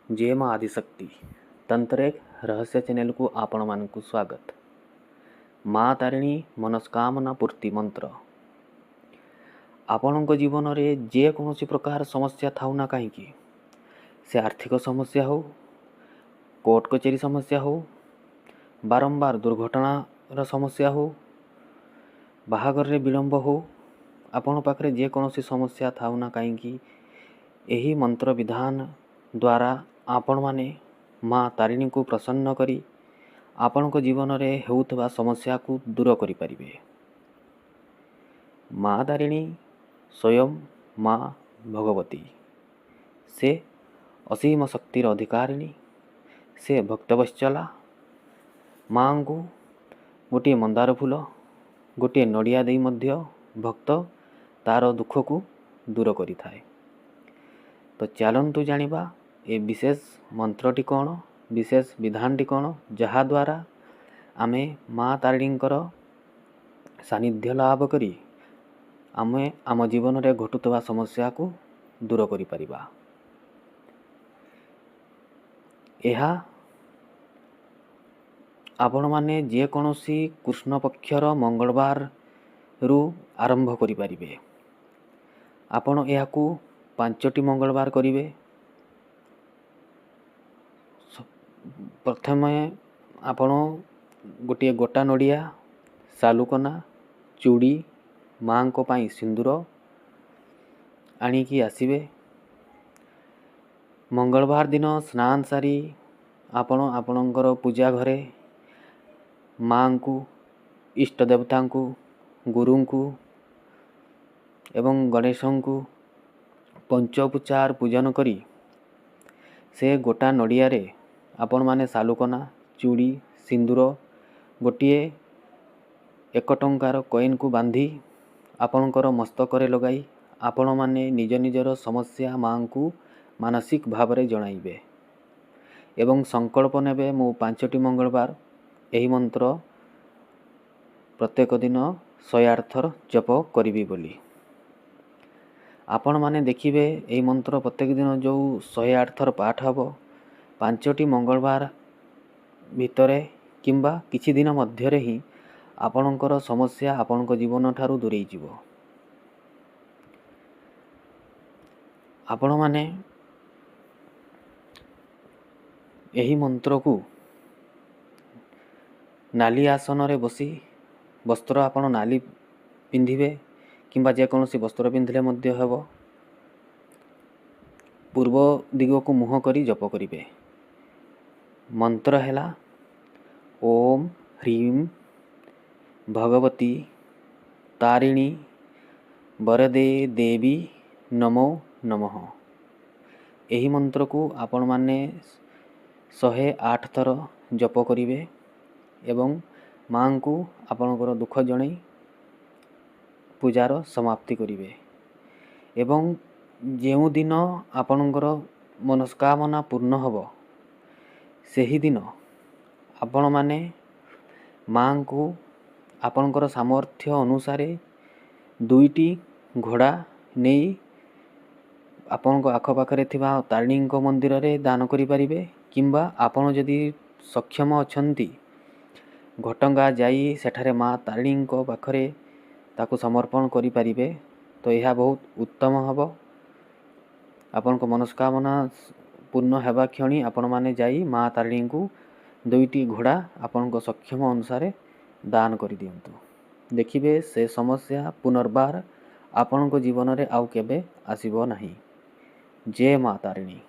जय माँ आदिशक्ति तंत्र एक रहस्य चैनल को आपण मानकु स्वागत। माँ तारिणी मनस्कामना पूर्ति मंत्र। आपणक जीवन में जे कौन प्रकार समस्या थाउ ना कहीं से आर्थिक समस्या हो, कोर्ट कचेरी समस्या हो, बारंबार दुर्घटनार समस्या हो, बाहागर रे विलंब हो, आपण पाखरे जे कौन समस्या थाउ ना कहीं यही मंत्र विधान द्वारा आपण माने माँ तारिणी को प्रसन्न करी आपण जीवन में होउथबा समस्या को दूर करि परिबे। माँ तारिणी स्वयं माँ भगवती, से असीम शक्तिर अधिकारिणी, से भक्तवत्सला। माँ को गोटे मंदार फूल गोटे नड़िया दे मध्य भक्त तार दुख को दूर करि थाए। तो चलतु जानिबा ए विशेष मंत्रटी कौन, विशेष विधानटी कौन, जहा द्वारा आमे माँ तारिणींकर सानिध्य लाभ करी आमे आम जीवन में घटुवा समस्या को दूर करि परिबा। एहा आपण माने जे कोनोसी कृष्ण पक्षर मंगलवार रु आरंभ करि परिबे। आपण एहाकू 5टी मंगलवार करिवे। प्रथमे आपण गोटे गोटा नड़िया, सालुकना, चूड़ी, माँ को पाई सिंदूर आनिकी आसिबे। मंगलवार दिन स्नान सारी आपण आपणकर पूजा घरे माँ को, इष्ट देवता को, गुरु को एवं गणेश को पंचोपचार पूजन करी से गोटा नड़िया रे आपण माने सालुकना, चूड़ी, सिंदूर गोटे 1 टंकार कॉइन को बांधी आपणकर मस्तक लगाई आपण माने निज निजर समस्या माँ को मानसिक भाव रे जणाइबे एवं संकल्प नेबे मु 5टी मंगलवार यही मंत्र प्रत्येक दिन 108 थर जप करिबी बोली। आपण माने देखिबे यही मंत्र प्रत्येक दिन जो 108 थर पाठ हबो 5टी मंगलवार भितरे किंबा किछि दिन मध्य रे ही आपणकर समस्या आपणक जीवन ठारू दूरेई जीवो। आपण माने यही मंत्र को नाली आसन रे बसी वस्त्र आपण नाली पिंधिबे किंबा जे कोनोसी वस्त्र पिंधिले मध्य हेबो। पूर्व दिग को मुह करी जप करिबे। मंत्र हैला ओम ह्रीं भगवती तारिणी वरदे देवी नमो नमः। यही मंत्र को आपण माने 108 थर जप करिबे एवं माँ को आपणकर दुख जणई पूजार समाप्ति करिबे। एवं जेउ दिन आपणकर मनस्कामना पूर्ण हबो सेही दिन आपण माने माँ को आपणकर सामर्थ्य अनुसार 2टी घोड़ा नहीं आपण आखपाखे थिबा तारिणी मंदिर रे दान करि परिबे किंबा आपण जदि सक्षम अछंती घटंगा जाई सेठारे माँ तारिणी पाखरे ताकू समर्पण करि परिबे तो यह बहुत उत्तम हबो। आपनको मनस्कामना पूर्ण हेबा क्षणी आपण माने जाई माँ तारिणी को 2टी घोड़ा आपनको सक्षम अनुसार दान करि दियंतु। देखिबे से समस्या पुनर्बार आपणको जीवन रे आउ केबे आसीबो नाही। जय माँ तारिणी।